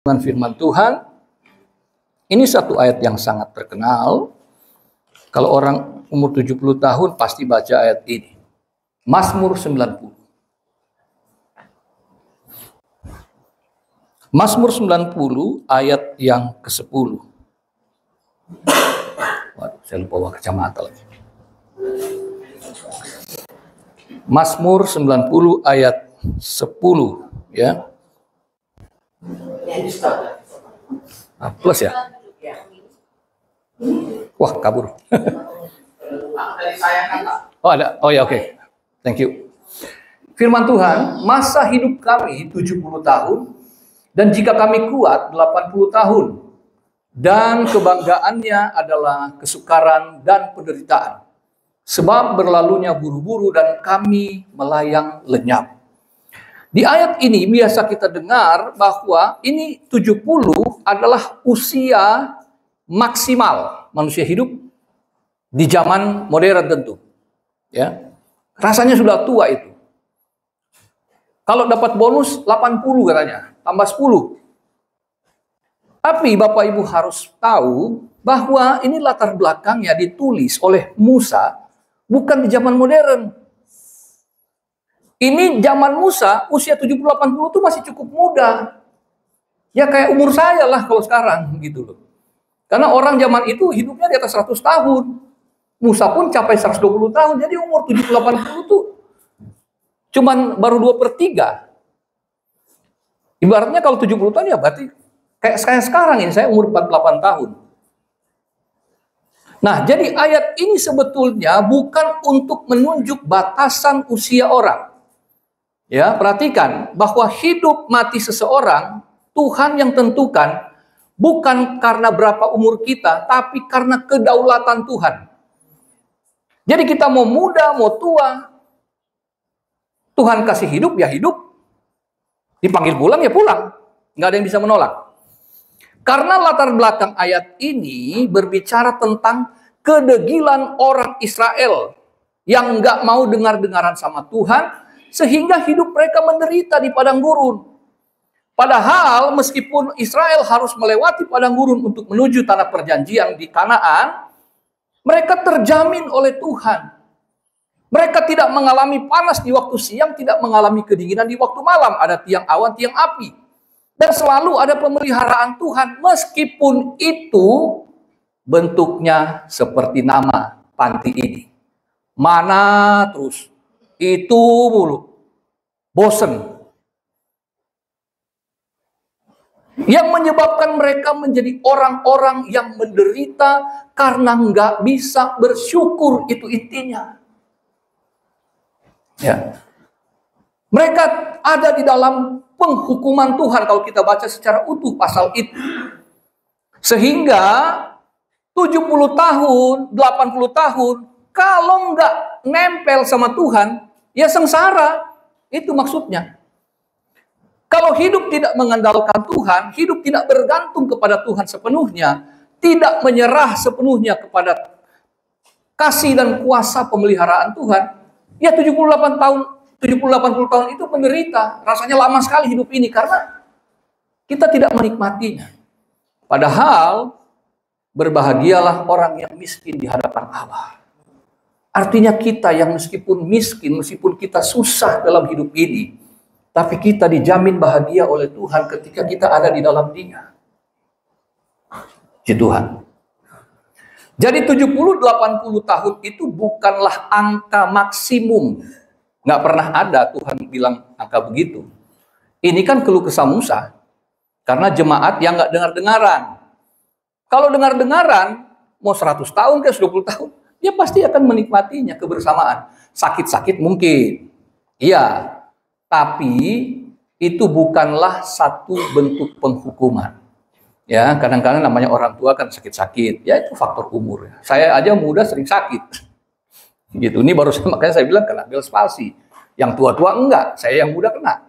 Dengan firman Tuhan, ini satu ayat yang sangat terkenal. Kalau orang umur 70 tahun pasti baca ayat ini. Mazmur 90. Mazmur 90 ayat yang ke-10. Waduh, saya lupa bawa kacamata lagi. Mazmur 90 ayat 10, ya. Nah, plus ya. Wah, kabur. Oh, ada. Oh ya, oke. Thank you. Firman Tuhan, masa hidup kami 70 tahun dan jika kami kuat 80 tahun. Dan kebanggaannya adalah kesukaran dan penderitaan. Sebab berlalunya buru-buru dan kami melayang lenyap. Di ayat ini biasa kita dengar bahwa ini 70 adalah usia maksimal manusia hidup di zaman modern tentu. Ya. Rasanya sudah tua itu. Kalau dapat bonus 80 katanya, tambah 10. Tapi Bapak Ibu harus tahu bahwa ini latar belakangnya ditulis oleh Musa bukan di zaman modern. Ini zaman Musa, usia 70-80 itu masih cukup muda. Ya kayak umur saya lah kalau sekarang gitu loh. Karena orang zaman itu hidupnya di atas 100 tahun. Musa pun capai 120 tahun. Jadi umur 70-80 itu cuman baru 2/3. Ibaratnya kalau 70 tahun ya berarti kayak saya sekarang ini, saya umur 48 tahun. Nah, jadi ayat ini sebetulnya bukan untuk menunjuk batasan usia orang. Ya, perhatikan bahwa hidup mati seseorang Tuhan yang tentukan bukan karena berapa umur kita, tapi karena kedaulatan Tuhan. Jadi kita mau muda, mau tua, Tuhan kasih hidup ya hidup, dipanggil pulang ya pulang, nggak ada yang bisa menolak. Karena latar belakang ayat ini berbicara tentang kedegilan orang Israel yang nggak mau dengar-dengaran sama Tuhan, sehingga hidup mereka menderita di padang gurun. Padahal meskipun Israel harus melewati padang gurun untuk menuju tanah perjanjian di Kanaan, mereka terjamin oleh Tuhan. Mereka tidak mengalami panas di waktu siang, tidak mengalami kedinginan di waktu malam. Ada tiang awan, tiang api. Dan selalu ada pemeliharaan Tuhan. Meskipun itu bentuknya seperti nama panti ini. Mana terus. Itu mulu. Bosen. Yang menyebabkan mereka menjadi orang-orang yang menderita karena nggak bisa bersyukur, itu intinya. Ya. Mereka ada di dalam penghukuman Tuhan kalau kita baca secara utuh pasal itu. Sehingga 70 tahun, 80 tahun, kalau nggak nempel sama Tuhan, ya sengsara, itu maksudnya. Kalau hidup tidak mengandalkan Tuhan, hidup tidak bergantung kepada Tuhan sepenuhnya, tidak menyerah sepenuhnya kepada kasih dan kuasa pemeliharaan Tuhan, ya 78 tahun, 70-80 tahun itu menderita. Rasanya lama sekali hidup ini karena kita tidak menikmatinya. Padahal berbahagialah orang yang miskin di hadapan Allah. Artinya kita yang meskipun miskin, meskipun kita susah dalam hidup ini, tapi kita dijamin bahagia oleh Tuhan ketika kita ada di dalam Dia. Puji Tuhan. Jadi 70-80 tahun itu bukanlah angka maksimum. Nggak pernah ada Tuhan bilang angka begitu. Ini kan keluh kesah Musa. Karena jemaat yang nggak dengar-dengaran. Kalau dengar-dengaran, mau 100 tahun ke 120 tahun, dia pasti akan menikmatinya kebersamaan. Sakit-sakit mungkin. Iya. Tapi itu bukanlah satu bentuk penghukuman. Ya, kadang-kadang namanya orang tua kan sakit-sakit. Ya itu faktor umur. Saya aja muda sering sakit. Gitu. Ini baru makanya saya bilang kena Bell's palsy. Yang tua-tua enggak, saya yang muda kena.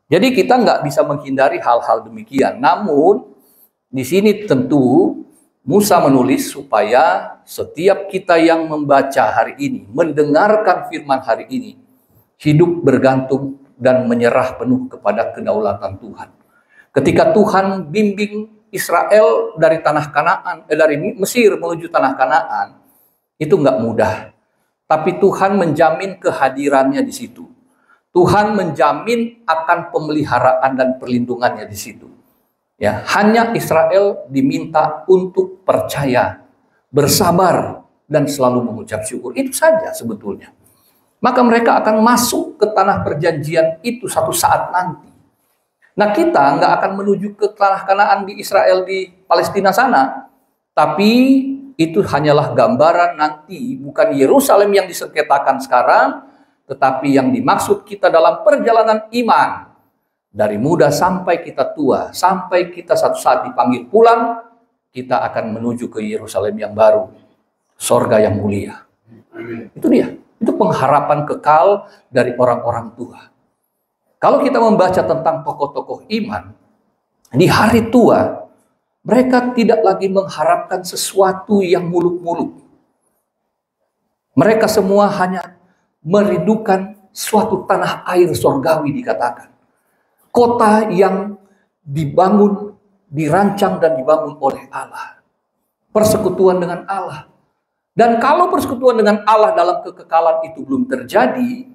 Jadi kita nggak bisa menghindari hal-hal demikian. Namun di sini tentu Musa menulis supaya setiap kita yang membaca hari ini, mendengarkan firman hari ini, hidup bergantung dan menyerah penuh kepada kedaulatan Tuhan. Ketika Tuhan bimbing Israel dari tanah Kanaan, dari Mesir menuju tanah Kanaan, itu nggak mudah. Tapi Tuhan menjamin kehadirannya di situ. Tuhan menjamin akan pemeliharaan dan perlindungannya di situ. Ya, hanya Israel diminta untuk percaya, bersabar, dan selalu mengucap syukur. Itu saja sebetulnya. Maka mereka akan masuk ke tanah perjanjian itu satu saat nanti. Nah, kita nggak akan menuju ke tanah Kanaan di Israel di Palestina sana, tapi itu hanyalah gambaran nanti, bukan Yerusalem yang disengketakan sekarang, tetapi yang dimaksud kita dalam perjalanan iman. Dari muda sampai kita tua, sampai kita satu saat dipanggil pulang, kita akan menuju ke Yerusalem yang baru, sorga yang mulia. Itu dia, itu pengharapan kekal dari orang-orang tua. Kalau kita membaca tentang tokoh-tokoh iman, di hari tua, mereka tidak lagi mengharapkan sesuatu yang muluk-muluk. Mereka semua hanya merindukan suatu tanah air sorgawi dikatakan. Kota yang dibangun, dirancang dan dibangun oleh Allah. Persekutuan dengan Allah. Dan kalau persekutuan dengan Allah dalam kekekalan itu belum terjadi,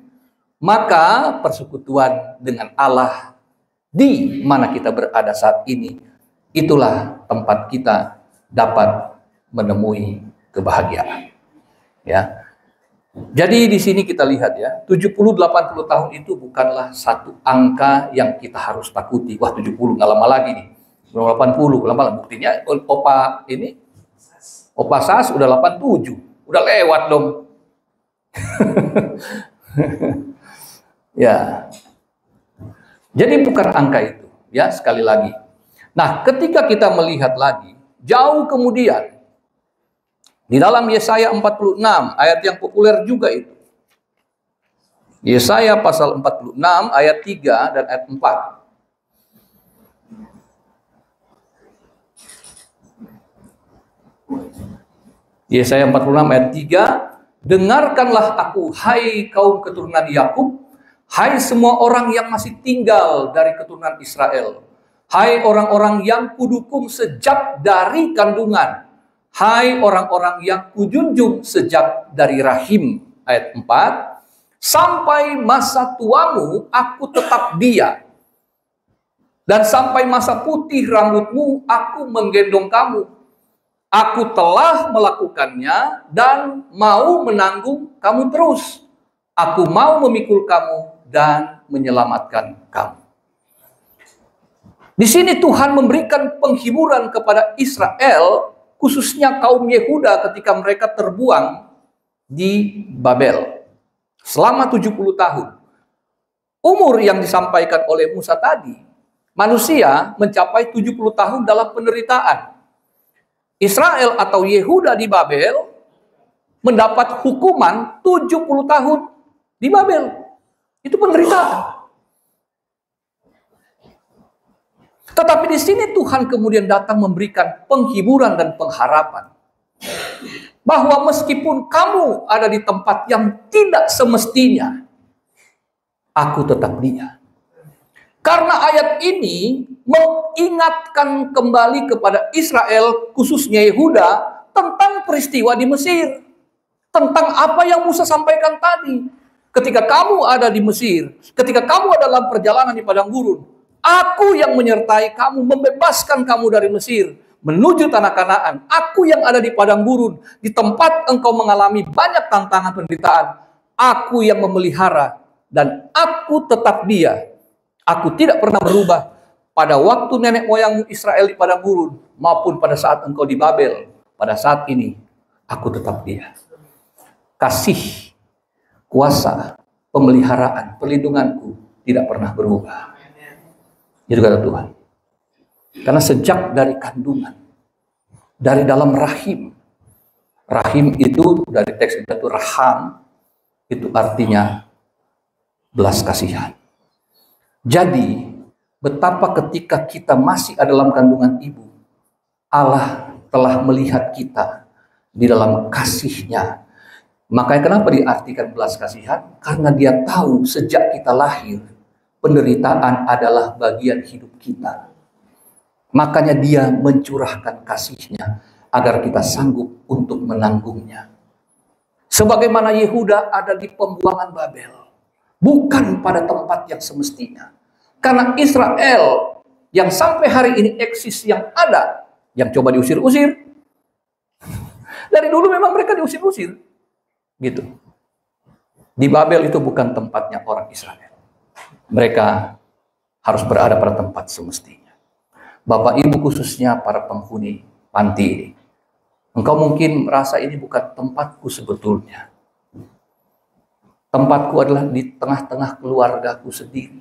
maka persekutuan dengan Allah di mana kita berada saat ini, itulah tempat kita dapat menemui kebahagiaan. Ya. Jadi di sini kita lihat ya, 70-80 tahun itu bukanlah satu angka yang kita harus takuti. Wah, 70 nggak lama lagi nih. 80, lama buktinya Opa Sas udah 87. Udah lewat dong. Ya. Jadi bukan angka itu, ya, sekali lagi. Nah, ketika kita melihat lagi, jauh kemudian, di dalam Yesaya 46, ayat yang populer juga itu. Yesaya pasal 46, ayat 3 dan ayat 4. Yesaya 46 ayat 3, dengarkanlah aku, hai kaum keturunan Yakub, hai semua orang yang masih tinggal dari keturunan Israel, hai orang-orang yang kudukung sejak dari kandungan, hai orang-orang yang kujunjung sejak dari rahim. Ayat 4, sampai masa tuamu aku tetap dia, dan sampai masa putih rambutmu aku menggendong kamu. Aku telah melakukannya dan mau menanggung kamu terus. Aku mau memikul kamu dan menyelamatkan kamu. Di sini Tuhan memberikan penghiburan kepada Israel, khususnya kaum Yehuda ketika mereka terbuang di Babel. Selama 70 tahun. Umur yang disampaikan oleh Musa tadi, manusia mencapai 70 tahun dalam penderitaan. Israel atau Yehuda di Babel mendapat hukuman 70 tahun di Babel. Itu penderitaan. Tetapi di sini Tuhan kemudian datang memberikan penghiburan dan pengharapan. Bahwa meskipun kamu ada di tempat yang tidak semestinya, aku tetap dia. Karena ayat ini mengingatkan kembali kepada Israel, khususnya Yehuda, tentang peristiwa di Mesir. Tentang apa yang Musa sampaikan tadi. Ketika kamu ada di Mesir, ketika kamu ada dalam perjalanan di padang gurun, aku yang menyertai kamu, membebaskan kamu dari Mesir, menuju tanah Kanaan. Aku yang ada di padang gurun, di tempat engkau mengalami banyak tantangan penderitaan. Aku yang memelihara, dan aku tetap dia. Aku tidak pernah berubah pada waktu nenek moyangmu Israel di padang gurun maupun pada saat engkau di Babel. Pada saat ini, aku tetap dia. Kasih, kuasa, pemeliharaan, perlindunganku tidak pernah berubah. Itu kata Tuhan. Karena sejak dari kandungan, dari dalam rahim. Rahim itu dari teks itu raham, itu artinya belas kasihan. Jadi, betapa ketika kita masih ada dalam kandungan ibu, Allah telah melihat kita di dalam kasih-Nya. Makanya kenapa diartikan belas kasihan? Karena Dia tahu sejak kita lahir, penderitaan adalah bagian hidup kita. Makanya dia mencurahkan kasihnya agar kita sanggup untuk menanggungnya. Sebagaimana Yehuda ada di pembuangan Babel, bukan pada tempat yang semestinya. Karena Israel yang sampai hari ini eksis, yang ada, yang coba diusir-usir. Dari dulu memang mereka diusir-usir. Gitu. Di Babel itu bukan tempatnya orang Israel. Mereka harus berada pada tempat semestinya. Bapak Ibu, khususnya para penghuni panti ini, engkau mungkin merasa ini bukan tempatku sebetulnya. Tempatku adalah di tengah-tengah keluargaku sendiri.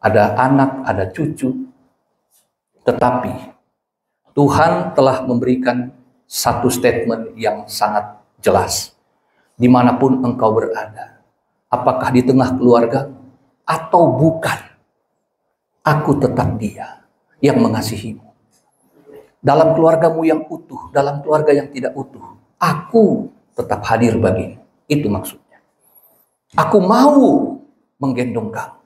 Ada anak, ada cucu. Tetapi Tuhan telah memberikan satu statement yang sangat jelas. Dimanapun engkau berada, apakah di tengah keluarga atau bukan, aku tetap Dia yang mengasihimu. Dalam keluargamu yang utuh, dalam keluarga yang tidak utuh, aku tetap hadir bagimu. Itu maksudnya. Aku mau menggendong kamu.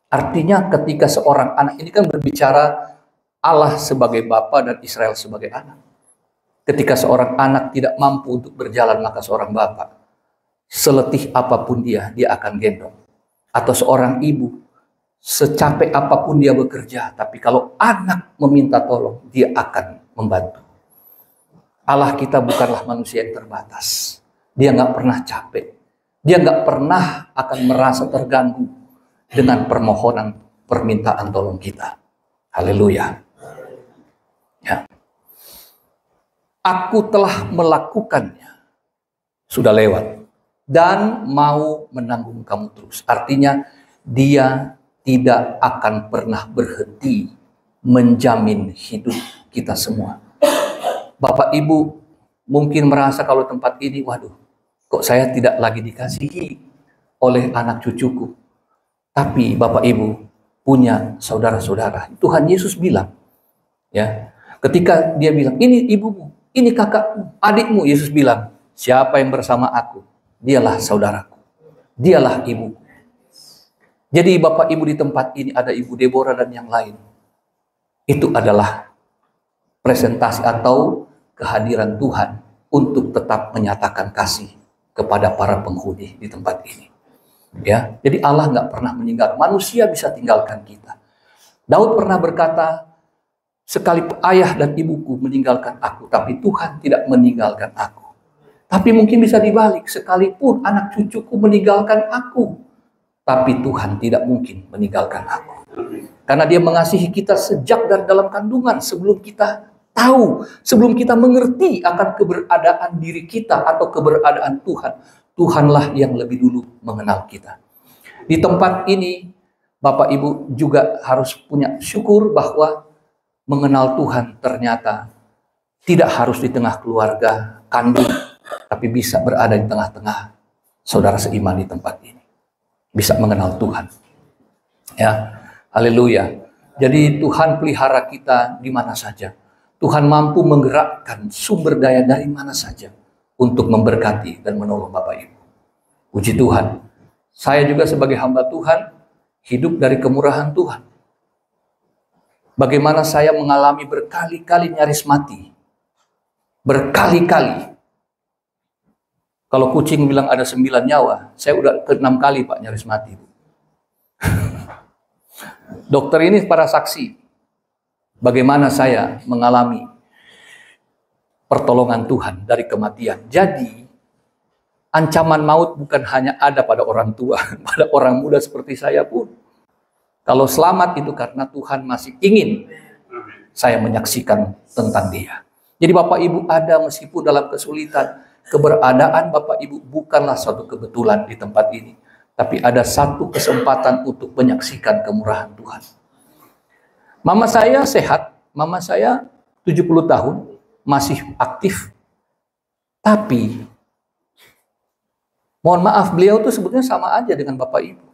Artinya ketika seorang anak, ini kan berbicara Allah sebagai Bapa dan Israel sebagai anak. Ketika seorang anak tidak mampu untuk berjalan, maka seorang Bapa, seletih apapun dia akan gendong. Atau seorang ibu, secapek apapun dia bekerja, tapi kalau anak meminta tolong, dia akan membantu. Allah kita bukanlah manusia yang terbatas. Dia nggak pernah capek. Dia nggak pernah akan merasa terganggu dengan permohonan, permintaan tolong kita. Haleluya. Ya. Aku telah melakukannya. Sudah lewat. Dan mau menanggung kamu terus. Artinya Dia tidak akan pernah berhenti menjamin hidup kita semua. Bapak Ibu mungkin merasa kalau tempat ini, waduh, kok saya tidak lagi dikasihi oleh anak cucuku. Tapi Bapak Ibu punya saudara-saudara. Tuhan Yesus bilang, ya, ketika Dia bilang, ini ibumu, ini kakakmu, adikmu, Yesus bilang, siapa yang bersama aku, dialah saudaraku, dialah ibuku. Jadi Bapak Ibu di tempat ini ada Ibu Deborah dan yang lain. Itu adalah presentasi atau kehadiran Tuhan untuk tetap menyatakan kasih kepada para penghuni di tempat ini. Ya, jadi Allah nggak pernah meninggalkan. Manusia bisa tinggalkan kita. Daud pernah berkata, sekalipun ayah dan ibuku meninggalkan aku, tapi Tuhan tidak meninggalkan aku. Tapi mungkin bisa dibalik, sekalipun anak cucuku meninggalkan aku, tapi Tuhan tidak mungkin meninggalkan aku. Karena Dia mengasihi kita sejak dari dalam kandungan, sebelum kita tahu, sebelum kita mengerti akan keberadaan diri kita atau keberadaan Tuhan. Tuhanlah yang lebih dulu mengenal kita. Di tempat ini, Bapak Ibu juga harus punya syukur bahwa mengenal Tuhan ternyata tidak harus di tengah keluarga kandung, tapi bisa berada di tengah-tengah saudara seiman di tempat ini. Bisa mengenal Tuhan. Ya, haleluya. Jadi Tuhan pelihara kita di mana saja. Tuhan mampu menggerakkan sumber daya dari mana saja untuk memberkati dan menolong Bapak Ibu. Puji Tuhan. Saya juga sebagai hamba Tuhan hidup dari kemurahan Tuhan. Bagaimana saya mengalami berkali-kali nyaris mati. Berkali-kali. Kalau kucing bilang ada 9 nyawa, saya udah ke 6 kali Pak nyaris mati. Dokter ini para saksi. Bagaimana saya mengalami pertolongan Tuhan dari kematian. Jadi, ancaman maut bukan hanya ada pada orang tua, pada orang muda seperti saya pun. Kalau selamat itu karena Tuhan masih ingin saya menyaksikan tentang Dia. Jadi Bapak Ibu ada meskipun dalam kesulitan, keberadaan Bapak Ibu bukanlah suatu kebetulan di tempat ini. Tapi ada satu kesempatan untuk menyaksikan kemurahan Tuhan. Mama saya sehat, mama saya 70 tahun, masih aktif. Tapi, mohon maaf, beliau itu sebetulnya sama aja dengan Bapak Ibu.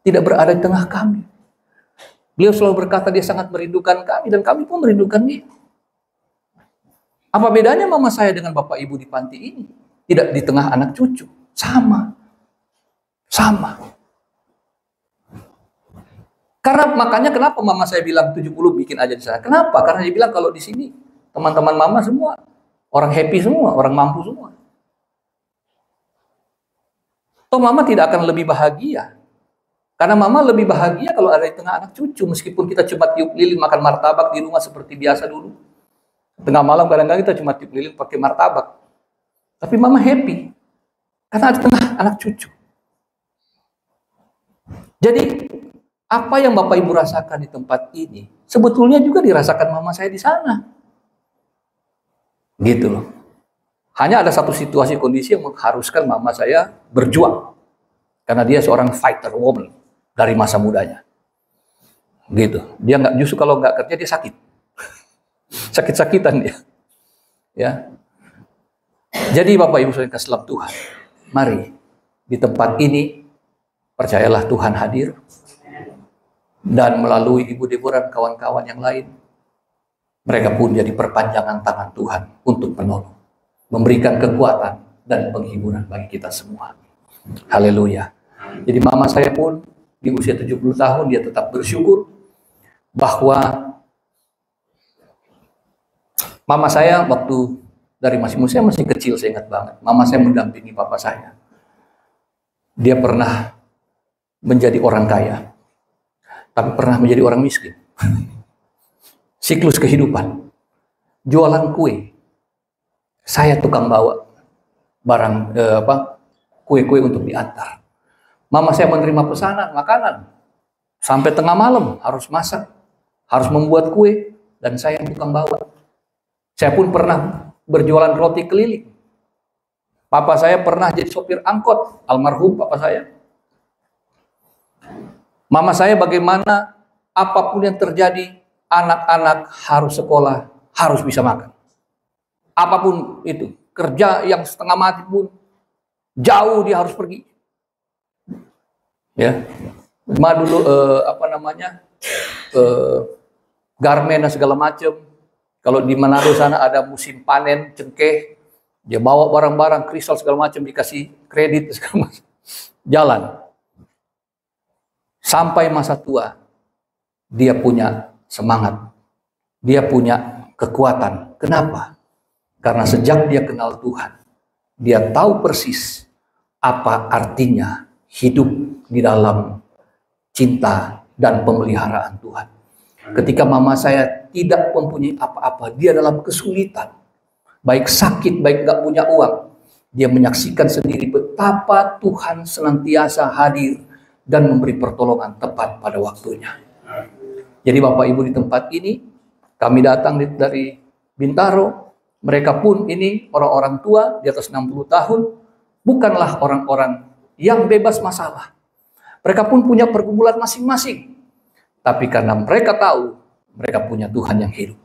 Tidak berada di tengah kami. Beliau selalu berkata dia sangat merindukan kami, dan kami pun merindukan dia. Apa bedanya mama saya dengan Bapak Ibu di panti ini? Tidak di tengah anak cucu. Sama. Sama. Karena makanya kenapa mama saya bilang 70 bikin aja di sana. Kenapa? Karena dia bilang kalau di sini teman-teman mama semua orang happy semua, orang mampu semua. Toh mama tidak akan lebih bahagia. Karena mama lebih bahagia kalau ada di tengah anak cucu. Meskipun kita cuma tiup lilin makan martabak di rumah seperti biasa dulu. Tengah malam kadang-kadang kita cuma tiup lilin pakai martabak. Tapi mama happy. Karena ada tengah anak cucu. Jadi apa yang Bapak Ibu rasakan di tempat ini, sebetulnya juga dirasakan mama saya di sana. Gitu loh. Hanya ada satu situasi kondisi yang mengharuskan mama saya berjuang. Karena dia seorang fighter woman dari masa mudanya. Gitu. Dia nggak, justru kalau nggak kerja dia sakit. Sakit-sakitan dia. Ya. Jadi Bapak Ibu saudara kasih dalam Tuhan, mari di tempat ini percayalah Tuhan hadir. Dan melalui Ibu Deborah dan kawan-kawan yang lain, mereka pun jadi perpanjangan tangan Tuhan untuk menolong, memberikan kekuatan dan penghiburan bagi kita semua. Haleluya. Jadi mama saya pun di usia 70 tahun dia tetap bersyukur bahwa mama saya waktu dari saya masih kecil, saya ingat banget. Mama saya mendampingi papa saya. Dia pernah menjadi orang kaya, tapi pernah menjadi orang miskin. Siklus kehidupan. Jualan kue. Saya tukang bawa barang kue-kue untuk diantar. Mama saya menerima pesanan makanan. Sampai tengah malam harus masak, harus membuat kue, dan saya yang tukang bawa. Saya pun pernah berjualan roti keliling. Papa saya pernah jadi sopir angkot, almarhum papa saya. Mama saya bagaimana apapun yang terjadi, anak-anak harus sekolah, harus bisa makan. Apapun itu, kerja yang setengah mati pun, jauh dia harus pergi. Ya, dulu garmen dan segala macam. Kalau di Manado sana ada musim panen cengkeh, dia bawa barang-barang kristal segala macam, dikasih kredit segala macam, jalan. Sampai masa tua, dia punya semangat, dia punya kekuatan. Kenapa? Karena sejak dia kenal Tuhan, dia tahu persis apa artinya hidup di dalam cinta dan pemeliharaan Tuhan. Ketika mama saya tidak mempunyai apa-apa, dia dalam kesulitan, baik sakit, baik gak punya uang, dia menyaksikan sendiri betapa Tuhan senantiasa hadir dan memberi pertolongan tepat pada waktunya. Jadi Bapak Ibu di tempat ini, kami datang dari Bintaro, mereka pun ini orang-orang tua di atas 60 tahun, bukanlah orang-orang yang bebas masalah. Mereka pun punya pergumulan masing-masing. Tapi karena mereka tahu, mereka punya Tuhan yang hidup,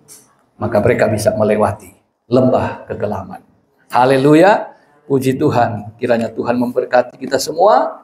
maka mereka bisa melewati lembah kegelapan. Haleluya, puji Tuhan. Kiranya Tuhan memberkati kita semua.